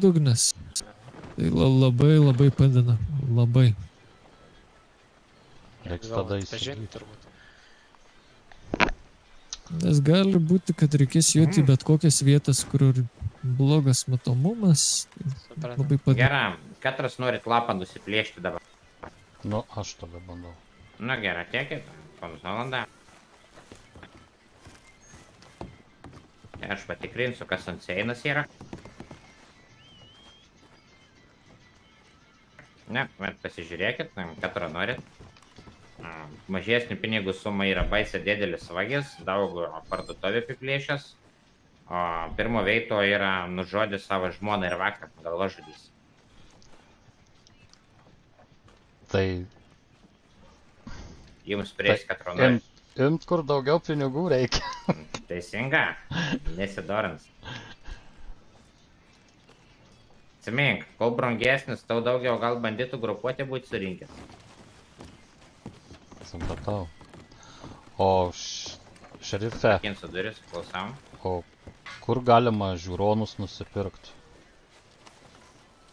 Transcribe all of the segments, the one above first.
dugnas. Tai labai padeda. Labai. Reiks tada įsigyti. Nes gali būti, kad reikės joti bet kokias vietas, kur blogas matomumas. Tai labai padeda. Gerai, katras norit lapą nusiplėšti dabar. Nu, aš tada bandau. Nu gerai, tiekit, ponas Valandą. Aš patikrinsiu, kas ant seinas yra. Ne, bet pasižiūrėkit, katro norit. Mažesnių pinigų suma yra baisė didelis vagis, daug parduotuvė apiplėšęs. O pirmo veito yra nužudęs savo žmoną ir vakar galvažudys. Tai Jums prieis katro norit. imt kur daugiau pinigų reikia. Teisinga, nesidorins. Atsimink, kol brangesnis, tau daugiau gal banditų grupuotė būti surinkęs. Supratau. O šerife, Kinsu duris, klausam. o kur galima žiūronus nusipirkti?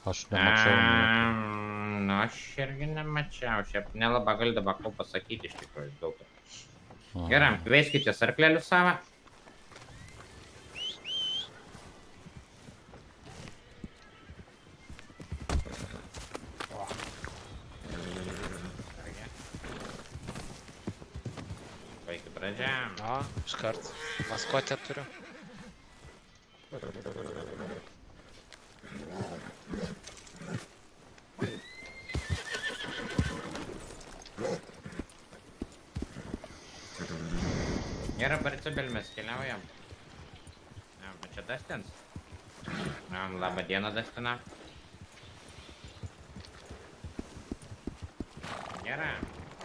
Aš nemačiau nieko. Nu, aš irgi nemačiau, šiaip nelabai galiu dabar ko pasakyti iš tikrųjų daug. Gerai, veiskite sarklelius savo. Vaikį pradžia. O, iškart. Maskotę turiu. Gerai, Barcibel, mes keliaujam. Čia Dastins. Labą dieną, Dastina. Gerai,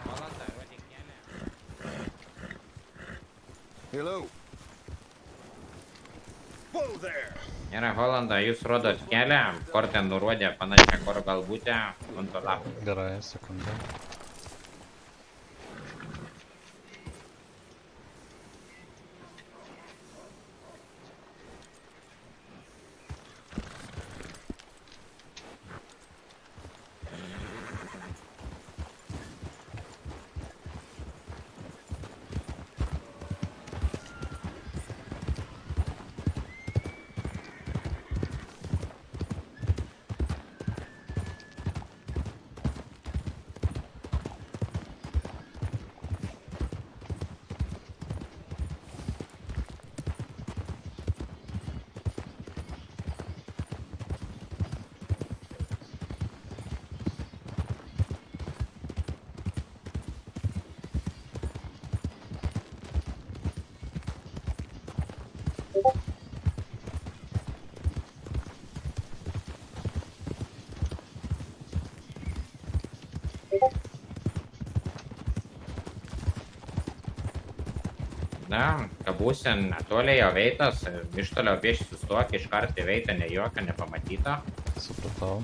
valanda, rodyk kelią. Hello. Whoa there. Gerai, Holanda, jūs rodot kelią, kur ten nurodė panašią, kur galbūt ant to lapo. Gerai, sekundę. Na, kabūsi netoliai jo veitas, iš toliau prieš sustok, iš karto veitą ne jokio nepamatyto. Supratau.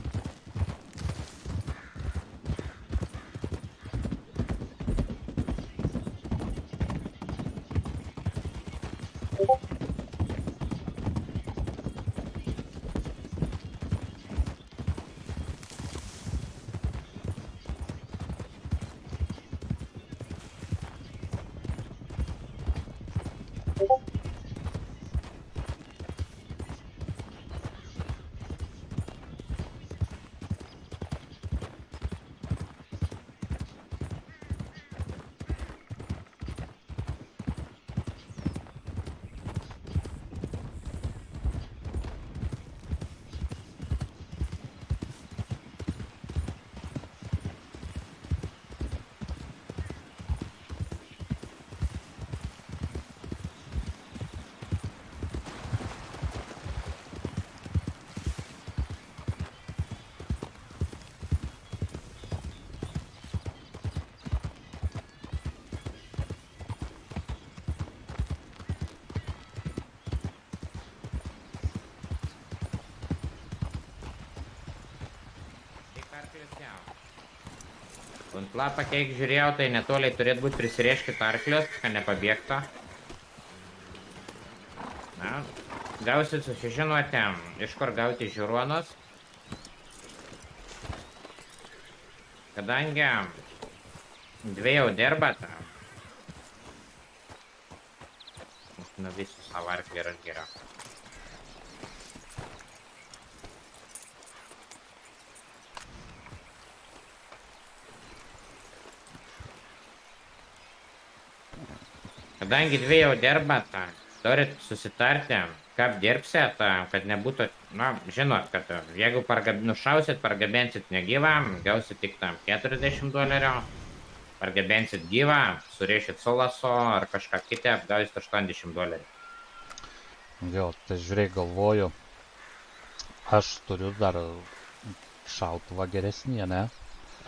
Ant lapą, kiek žiūrėjau, tai netoliai turėtų būti prisirieškit arklius, kad nepabėgtų. Na, gausit susižinoti, iš kur gauti žiūronus. Kadangi dvi jau dirbate, nuvysiu savo arklį ir aš geriau. Kadangi dvi jau dirbate, turit susitarti, kaip dirbsite, kad nebūtų, na, žinot, kad jeigu nušausit, pargabensit negyvą, gausit tik tam $40, pargabensit gyvą, suriešit solaso ar kažką kitą, gausit $80. Jo, tai žiūrėk, galvoju, aš turiu dar šautuvą geresnį, ne?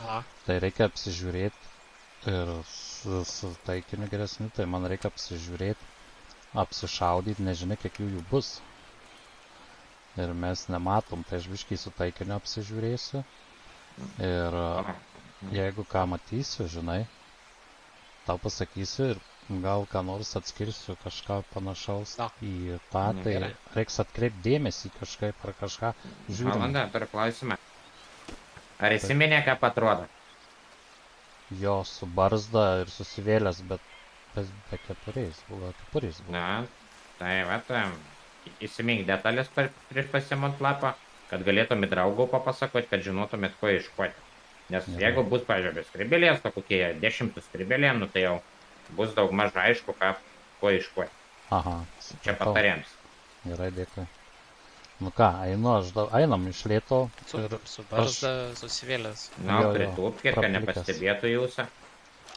Aha. Tai reikia apsižiūrėti ir su taikiniu geresniu, tai man reikia apsižiūrėti, apsišaudyti, nežinia, kiek jų bus. Ir mes nematom, tai aš biškai su taikiniu apsižiūrėsiu. Ir jeigu ką matysiu, žinai, tau pasakysiu ir gal ką nors atskirsiu kažką panašaus į tą, tai reiks atkreipti dėmesį kažkaip ar kažką žiūrint. Valanda, turiu klausimą. Ar įsiminė, kaip atrodo? Jo, su barzda ir susivėlęs, bet be kepuriais buvo. Na, tai vat, įsimink detalės prieš pasimant lapą, kad galėtumėt draugų papasakoti, kad žinotumėt, ko iškuoti. Nes jeigu bus, pažiūrėjau, skribelės, to kokie 10 skribelė, nu tai jau bus daug mažai aišku, ko iškuoti. Aha. Čia patarėms. Gerai, dėkui. Nu ką, einam iš lėto. Su barzda susivėlęs. Na, pritūpkit, kad nepastebėtų jūsų.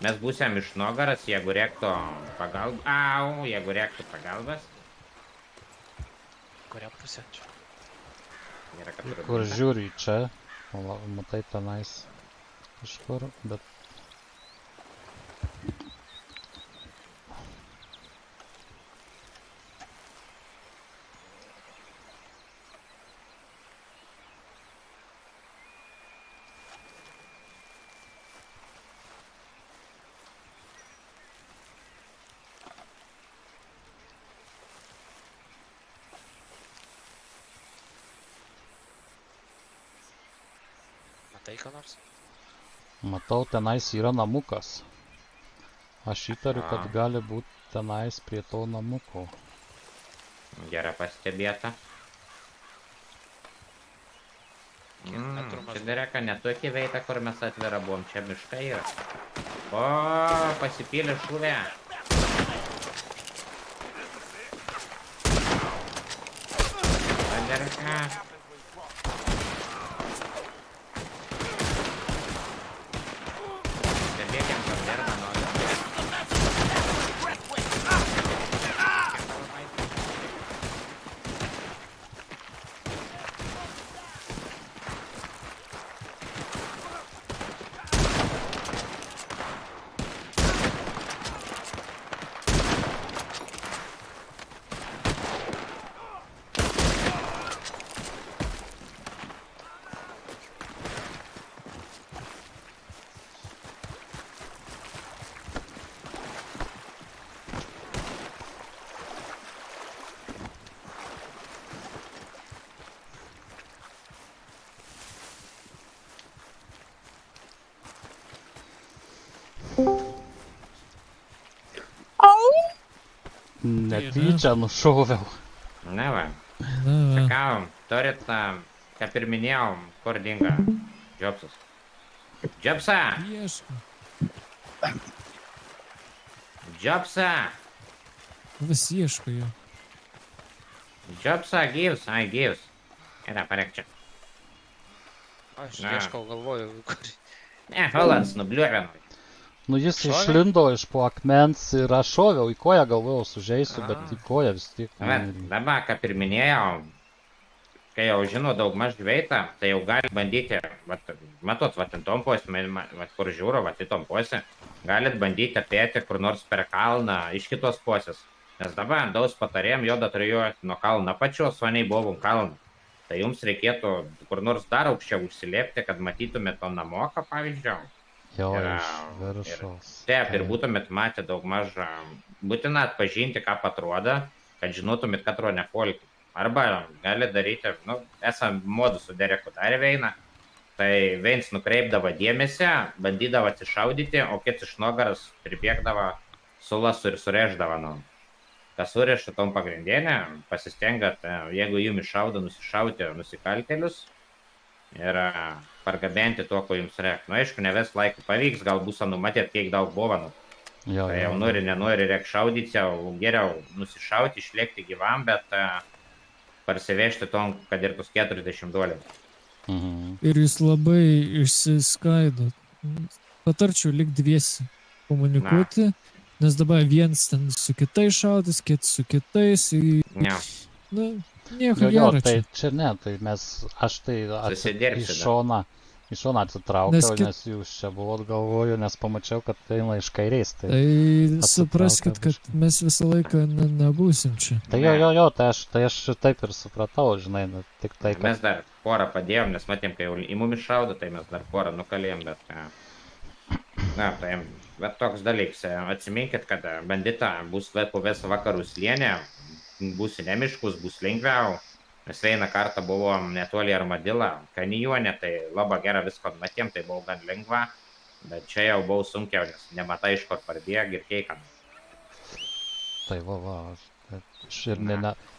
Mes būsim iš nugaras, jeigu reiktų pagalbas. Kurią pusę čia? Kur žiūri čia, matai tenais kažkur, bet... Matai ką nors? Matau, tenais yra namukas. Aš įtariu, kad gali būti tenais prie to namuko. Gera pastebėta. Čia dereka ne tokį veitą, kur mes atvira buvom. Čia miškai yra. O, pasipylė šūvė. Dereka. Netyčia nušoviau. Na va. Sakau, turit, kaip ir minėjau, kur dinga Džobsas. Džobsa! Ieško. Džobsa! Vis ieško jo. Džobsa, gyvs, gyvs. Yra, parek čia. Aš ieškau, galvoju, kur... Ne, Hollands nubliuovino. Nu jis išlindo iš po akmens ir aš šoviau į koją, galvojau sužeisiu, bet į koją vis tiek. Dabar, kaip ir minėjau, kai jau žino daug maž veitą, tai jau gali bandyti, matot, tom posė, kur žiūro, tom posė, galit bandyti apėti kur nors per kalną iš kitos posės. Nes dabar daug patarėm, jo turėjote nuo kalno pačios, o nei buvom kalną. Tai jums reikėtų kur nors dar aukščiau užsilėpti, kad matytumėt to namoką, pavyzdžiui. Jo, iš viršaus. Taip, ir būtumėt matę daug mažą, būtina atpažinti, ką atrodo, kad žinotumėt, kad atrodo nefolkį. Arba gali daryti, nu, esam modų su Dereku dar Veiną, tai Veins nukreipdavo dėmesį, bandydavo atsišaudyti, o kits iš nuogaras pribėgdavo su lasu ir surėždavo, nu. Kas suriša tom pagrindinė, pasistengia, jeigu jums iššaudo, nusišauti nusikaltėlius ir pargabenti to, ko jums reikia. Nu, aišku, ne vis laiku pavyks, gal bus numatėt, kiek daug buvo, nu. Jo, Tai jau nori, nenori, reikia šaudyti, jau geriau nusišauti, išlėkti gyvam, bet parsivežti tom, kad ir tus $40. Mhm. Ir jūs labai išsiskaidot. Patarčiau lik dviesi komunikuoti, nes dabar viens ten su kitais šaudys, kits su kitais. Ne. Nu, nieko Jo, gero tai čia. čia ne, tai aš tai Susidirbsi iš šoną atsitraukiau, Nes nes jūs čia buvot galvoju, nes pamačiau, kad eina iš kairės. Tai, Tai supraskit, kad mes visą laiką nebūsim čia. tai jo, tai aš taip ir supratau, žinai, nu, tik tai, kad... Mes dar porą padėjom, nes matėm, kai jau į mumis šaudo, tai mes dar porą nukalėjom, bet... Bet toks dalyks, atsiminkit, kad bandita bus po visą vakarų slėnę, bus nemiškus, bus lengviau. Mes vieną kartą buvom netoli Armadilą, Kanijuone, tai labai gerą visko matėm, tai buvo gan lengva, bet čia jau buvo sunkiau, nes nematai iš kur parbėg ir keikam. Tai aš ir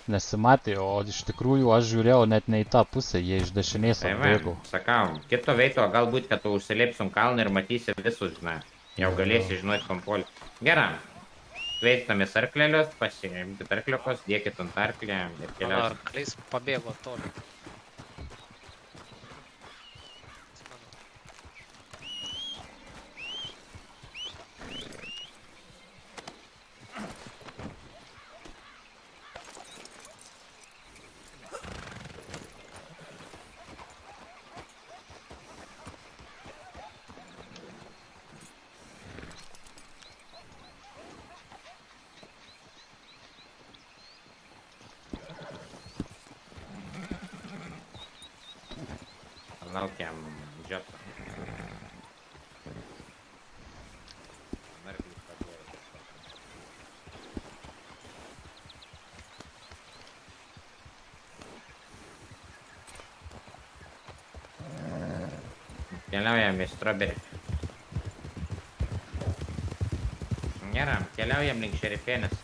nesimatė, o iš tikrųjų aš žiūrėjau net ne į tą pusę, jie iš dešinės Tai atbėgo. sakau, kito veito galbūt, kad tu užsilėpsim kalną ir matysi visus, žinai, jau galėsi žinoti kompolį. Gerai. Kveitamės arklelius, pasiimkit arkliukus, dėkit ant arklį ir Mano keliausim. arklys pabėgo toli. Atsimenu. Laukiam džiotą. Arklys pabėgo. Keliaujam į Strawberry. Gerai, keliaujam link Šerifėnės.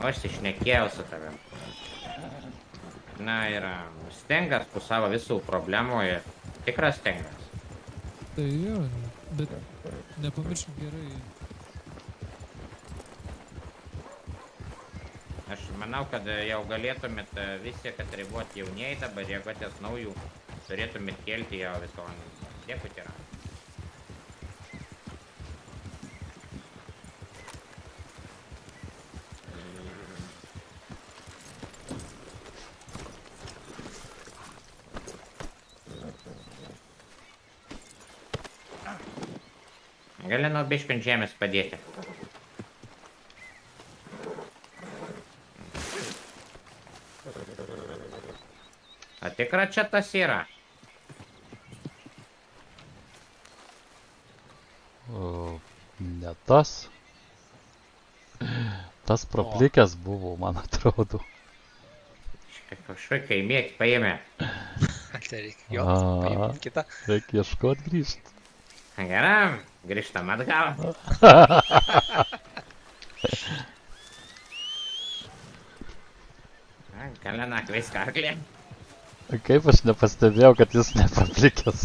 O aš išnekėjau su tavim. Na ir Stengas po savo visų problemų ir tikras Stengas. Tai jo, bet nepamirškim gerai. Aš manau, kad jau galėtumėt visi, kad ribot jaunieji dabar, jeigu atės naujų, turėtumėt kelti jau viso. Dėkui, yra. Gali nuo biškių ant žemės padėti. A tikra čia tas yra? O, ne tas. Tas praplikęs buvo, man atrodo. Kažkokį kaimėti paėmė. Tai reikia jo, A. paimti kitą. Reikia ieškot grįžt. Gerai, grįžtam atgal. Kalena kvaiskarklė. Kaip aš nepastebėjau, kad jis nepraplikęs.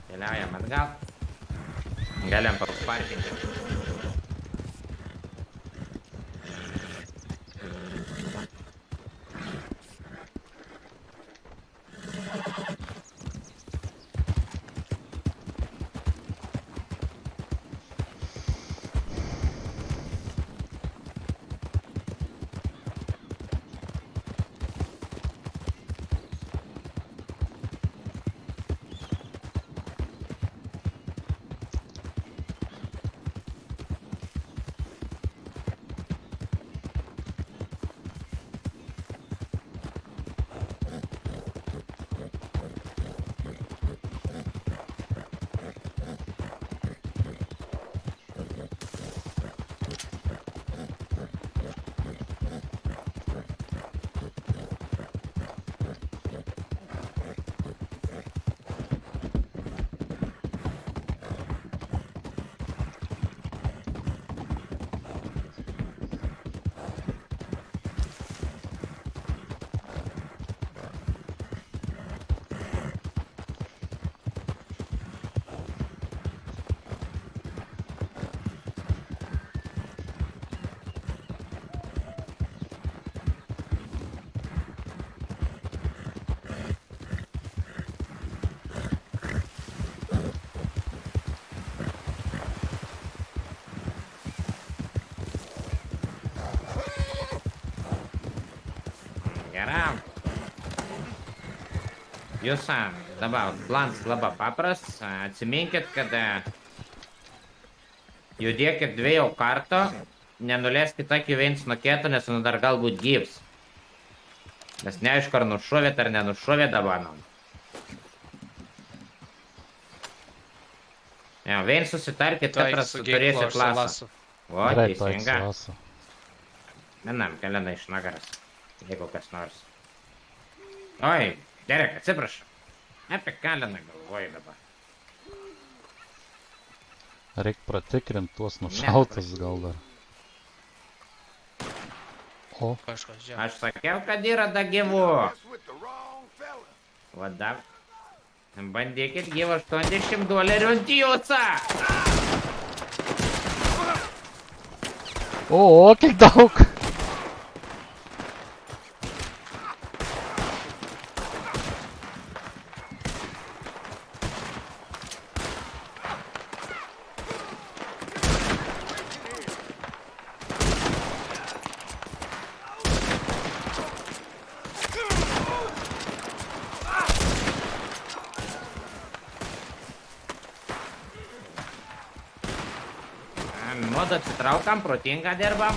Keliaujam atgal. Galim paspartinti. Gerai. Jūs dabar planas labai paprastas. Atsiminkit, kad judėkit dviejų kartų. Nenuleiskit akių viens nuo kito, nes nu dar galbūt gyvs. Nes neaišku, ar nušovėt ar nenušovėt dabar. Viens susitarkit, katras turėsit lasą. O, Gerai, teisinga. paėsiu. Vienam Kalena iš nagaras. Jeigu kas nors. Oi, Derek, atsiprašau. Apie Kaleną galvoju dabar. Reik pratikrint tuos nušautus gal dar. O, Kažkas, žiūrėk. Aš sakiau, kad yra da gyvų. O dar. Bandykit gyvą $80 ant jūsų. o, kiek daug. Modą atsitraukam, protingą dirbam.